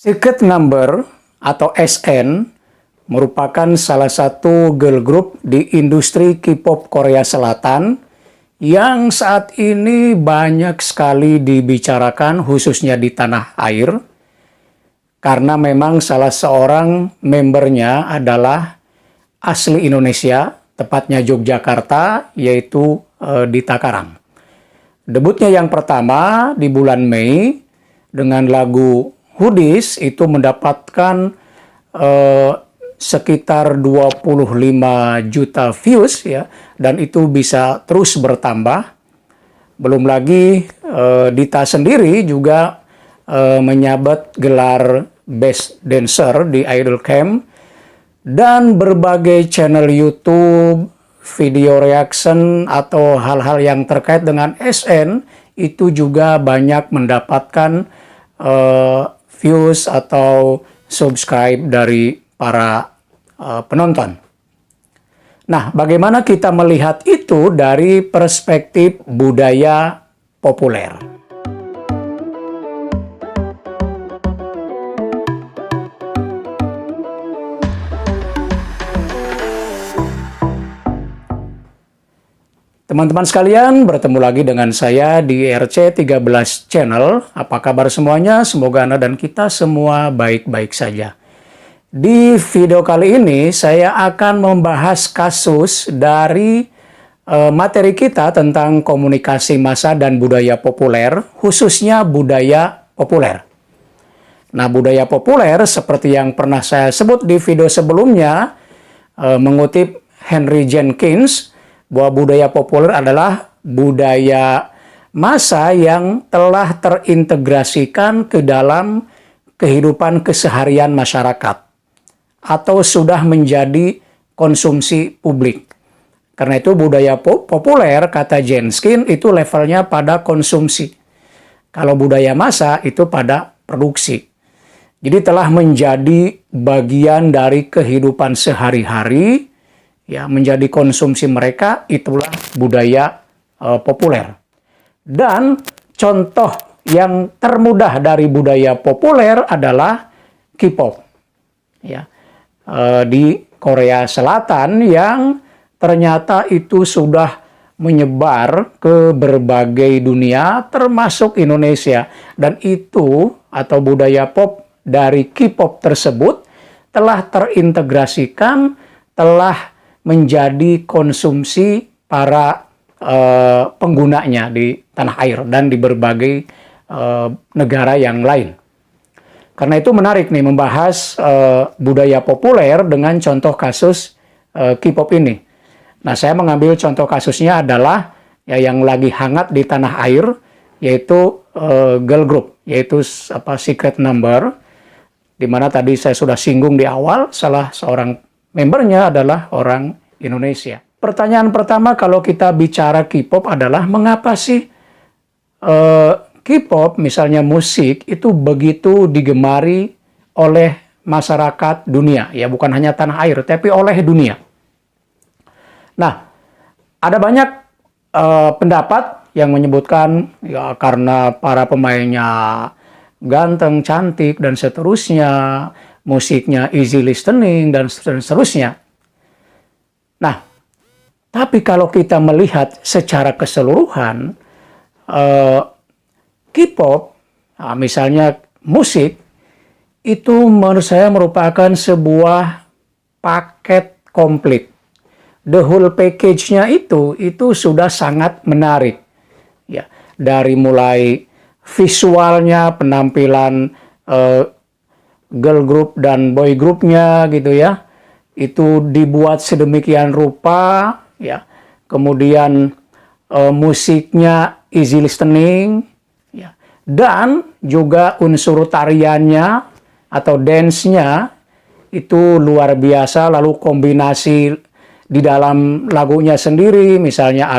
Secret Number atau SN merupakan salah satu girl group di industri K-pop Korea Selatan yang saat ini banyak sekali dibicarakan khususnya di tanah air karena memang salah seorang membernya adalah asli Indonesia, tepatnya Yogyakarta, yaitu Dita Karang. Debutnya yang pertama di bulan Mei dengan lagu Hoodies itu mendapatkan sekitar 25 juta views ya, dan itu bisa terus bertambah. Belum lagi Dita sendiri juga menyabat gelar Best Dancer di Idol Camp, dan berbagai channel YouTube, video reaction atau hal-hal yang terkait dengan SN itu juga banyak mendapatkan views atau subscribe dari para penonton. Nah, bagaimana kita melihat itu dari perspektif budaya populer? Teman-teman sekalian, bertemu lagi dengan saya di RC13 Channel. Apa kabar semuanya? Semoga Anda dan kita semua baik-baik saja. Di video kali ini, saya akan membahas kasus dari materi kita tentang komunikasi massa dan budaya populer, khususnya budaya populer. Nah, budaya populer seperti yang pernah saya sebut di video sebelumnya, mengutip Henry Jenkins, bahwa budaya populer adalah budaya massa yang telah terintegrasikan ke dalam kehidupan keseharian masyarakat atau sudah menjadi konsumsi publik. Karena itu budaya populer, kata Jenkins, itu levelnya pada konsumsi. Kalau budaya massa itu pada produksi. Jadi telah menjadi bagian dari kehidupan sehari-hari, ya, menjadi konsumsi mereka. Itulah budaya populer. Dan contoh yang termudah dari budaya populer adalah K-pop, ya, di Korea Selatan yang ternyata itu sudah menyebar ke berbagai dunia termasuk Indonesia, dan itu atau budaya pop dari K-pop tersebut telah terintegrasikan, telah menjadi konsumsi para penggunanya di tanah air dan di berbagai negara yang lain. Karena itu menarik nih membahas budaya populer dengan contoh kasus K-pop ini. Nah, saya mengambil contoh kasusnya adalah ya, yang lagi hangat di tanah air, yaitu girl group, yaitu Secret Number, di mana tadi saya sudah singgung di awal, salah seorang membernya adalah orang Indonesia. Pertanyaan pertama kalau kita bicara K-pop adalah mengapa sih K-pop, misalnya musik, itu begitu digemari oleh masyarakat dunia, ya bukan hanya tanah air, tapi oleh dunia. Nah, ada banyak pendapat yang menyebutkan ya karena para pemainnya ganteng, cantik, dan seterusnya, musiknya easy listening, dan seterusnya. Nah, tapi kalau kita melihat secara keseluruhan, K-pop, misalnya musik, itu menurut saya merupakan sebuah paket komplit. The whole package-nya itu sudah sangat menarik. Ya, dari mulai visualnya, penampilan girl group dan boy groupnya gitu ya, itu dibuat sedemikian rupa ya, kemudian musiknya easy listening ya, dan juga unsur tariannya atau dance-nya itu luar biasa. Lalu kombinasi di dalam lagunya sendiri, misalnya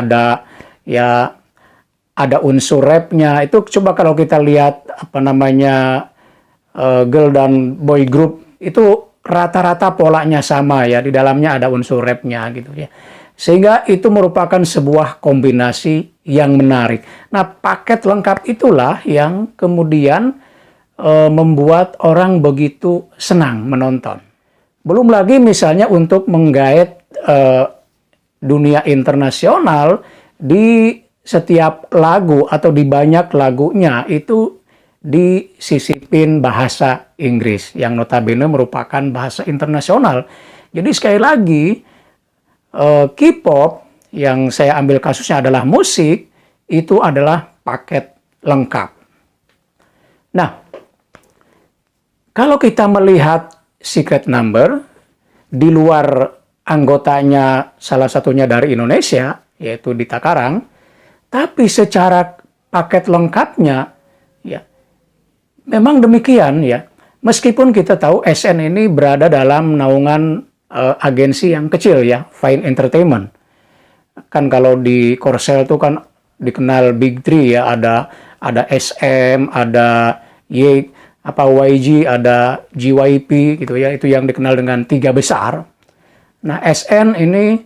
ada unsur rapnya. Itu coba kalau kita lihat girl dan boy group itu rata-rata polanya sama ya, di dalamnya ada unsur rapnya gitu ya, sehingga itu merupakan sebuah kombinasi yang menarik. Nah, paket lengkap itulah yang kemudian membuat orang begitu senang menonton. Belum lagi misalnya untuk menggait dunia internasional, di setiap lagu atau di banyak lagunya itu disisipin bahasa Inggris yang notabene merupakan bahasa internasional. Jadi sekali lagi K-pop yang saya ambil kasusnya adalah musik, itu adalah paket lengkap. Nah, kalau kita melihat Secret Number, di luar anggotanya salah satunya dari Indonesia, yaitu Dita Karang, tapi secara paket lengkapnya, ya memang demikian ya. Meskipun kita tahu SN ini berada dalam naungan agensi yang kecil ya, Fine Entertainment. Kan kalau di Korsel itu kan dikenal Big Three ya, ada SM, ada YG, ada JYP gitu ya, itu yang dikenal dengan 3 besar. Nah, SN ini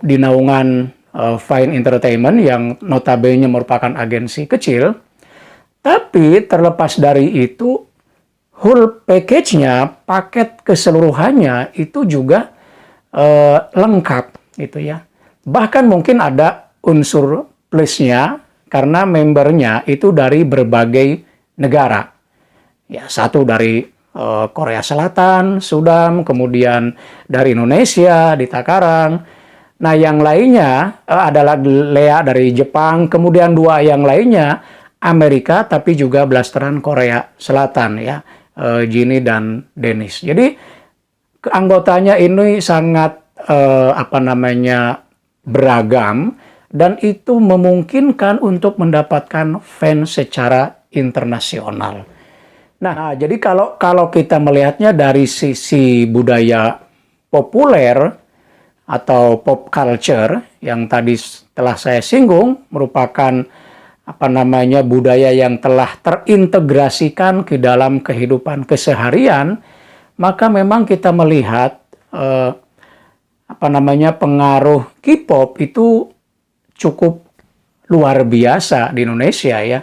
di naungan Fine Entertainment yang notabene merupakan agensi kecil. Tapi terlepas dari itu, whole package-nya, paket keseluruhannya itu juga lengkap gitu ya. Bahkan mungkin ada unsur plusnya karena membernya itu dari berbagai negara. Ya, satu dari Korea Selatan, Sudan, kemudian dari Indonesia, Dita Karang. Nah, yang lainnya adalah Lea dari Jepang, kemudian 2 yang lainnya Amerika, tapi juga blasteran Korea Selatan ya, Jinny dan Dennis. Jadi anggotanya ini sangat beragam dan itu memungkinkan untuk mendapatkan fans secara internasional. Nah, jadi kalau kita melihatnya dari sisi budaya populer atau pop culture yang tadi telah saya singgung merupakan budaya yang telah terintegrasikan ke dalam kehidupan keseharian, maka memang kita melihat pengaruh K-pop itu cukup luar biasa di Indonesia ya.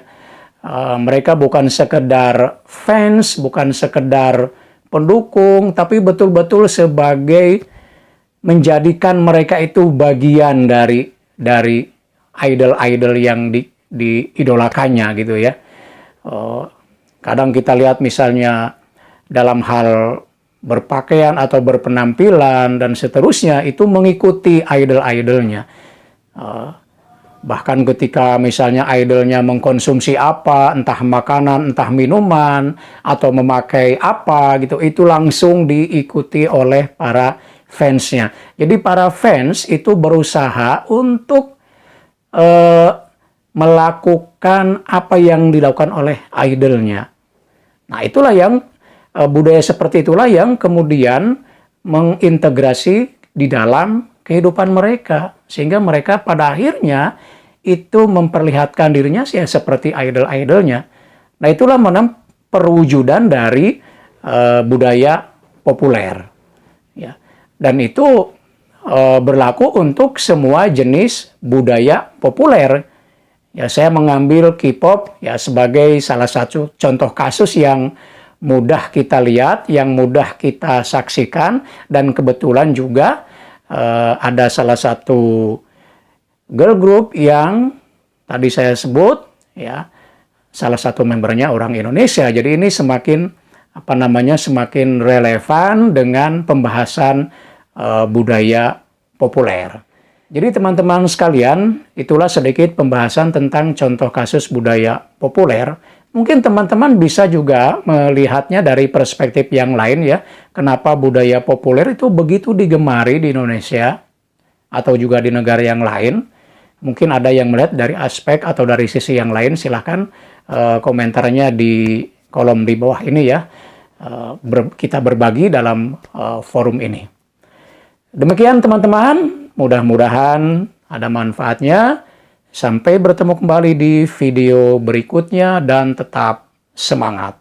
Mereka bukan sekedar fans, bukan sekedar pendukung, tapi betul-betul sebagai menjadikan mereka itu bagian dari idol-idol yang diidolakannya gitu ya. Kadang kita lihat misalnya dalam hal berpakaian atau berpenampilan dan seterusnya itu mengikuti idol-idolnya. Bahkan ketika misalnya idolnya mengkonsumsi apa, entah makanan, entah minuman, atau memakai apa gitu, itu langsung diikuti oleh para fansnya. Jadi para fans itu berusaha untuk melakukan apa yang dilakukan oleh idolnya. Nah, itulah yang budaya seperti itulah yang kemudian mengintegrasi di dalam kehidupan mereka, sehingga mereka pada akhirnya itu memperlihatkan dirinya seperti idol-idolnya. Nah, itulah perwujudan dari budaya populer. Ya. Dan itu berlaku untuk semua jenis budaya populer. Ya, saya mengambil K-pop ya sebagai salah satu contoh kasus yang mudah kita lihat, yang mudah kita saksikan, dan kebetulan juga ada salah satu girl group yang tadi saya sebut ya, salah satu membernya orang Indonesia. Jadi ini semakin semakin relevan dengan pembahasan budaya populer. Jadi teman-teman sekalian, itulah sedikit pembahasan tentang contoh kasus budaya populer. Mungkin teman-teman bisa juga melihatnya dari perspektif yang lain ya. Kenapa budaya populer itu begitu digemari di Indonesia atau juga di negara yang lain. Mungkin ada yang melihat dari aspek atau dari sisi yang lain. Silahkan komentarnya di kolom di bawah ini ya. Kita berbagi dalam forum ini. Demikian teman-teman, mudah-mudahan ada manfaatnya. Sampai bertemu kembali di video berikutnya dan tetap semangat.